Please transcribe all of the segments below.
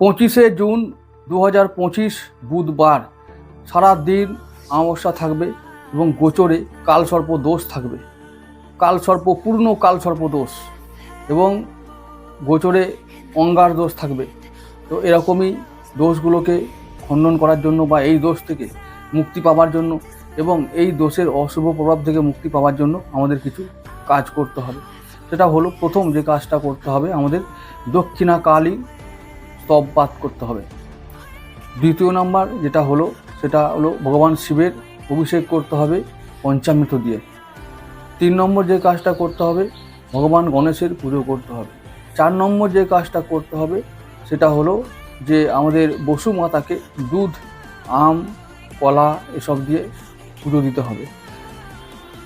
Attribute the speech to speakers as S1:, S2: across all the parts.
S1: 25 June 2025 বুধবার সারা দিন অমাবস্যা থাকবে এবং গোচরে কালসর্প দোষ থাকবে। পূর্ণ কালসর্প দোষ এবং গোচরে অঙ্গার দোষ থাকবে। তো এরকমই দোষগুলোকে খণ্ডন করার জন্য বা এই দোষ থেকে মুক্তি পাওয়ার জন্য এবং এই দোষের অশুভ প্রভাব থেকে মুক্তি পাওয়ার জন্য আমাদের কিছু কাজ করতে হবে। সেটা হলো, প্রথম যে কাজটা করতে হবে, আমাদের দক্ষিণা কালী স্তব পাঠ করতে হবে। দ্বিতীয় নাম্বার যেটা হলো, সেটা হলো ভগবান শিবের অভিষেক করতে হবে পঞ্চামৃত দিয়ে। 3 নম্বর যে কাজটা করতে হবে, ভগবান গণেশের পুজো করতে হবে। 4 নম্বর যে কাজটা করতে হবে সেটা হলো যে আমাদের বসু মাতাকে দুধ, আম, কলা এসব দিয়ে পুজো দিতে হবে।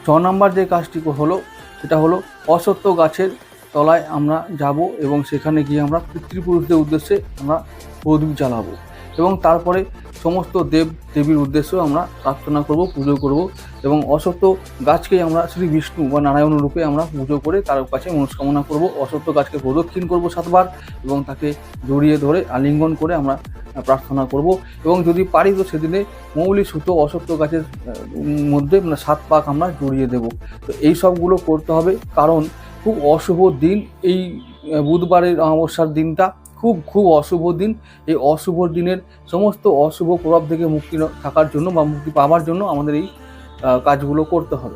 S1: 6 নম্বর যে কাজটি হলো সেটা হলো অশ্বত্থ গাছের তলায় আমরা যাব এবং সেখানে গিয়ে আমরা পিতৃপুরুষদের উদ্দেশ্যে আমরা প্রদীপ জ্বালাবো এবং তারপরে সমস্ত দেব দেবীর উদ্দেশ্যেও আমরা প্রার্থনা করব, পুজো করব এবং অশ্বত্থ গাছকেই আমরা শ্রী বিষ্ণু বা নারায়ণ রূপে আমরা পুজো করে তার কাছে মনস্কামনা করব। অশ্বত্থ গাছকে প্রদক্ষিণ করব 7 বার এবং তাকে জড়িয়ে ধরে আলিঙ্গন করে আমরা প্রার্থনা করব এবং যদি পারি তো সেদিনে মৌলি সুতো অশ্বত্থ গাছের মধ্যে 7 পাক আমরা জড়িয়ে দেব। তো এই সবগুলো করতে হবে, কারণ খুব অশুভ দিন এই বুধবারের অমাবস্যার দিনটা খুব অশুভ দিন। এই অশুভ দিনের সমস্ত অশুভ প্রভাব থেকে মুক্তি থাকার জন্য বা মুক্তি পাওয়ার জন্য আমাদের এই কাজগুলো করতে হবে।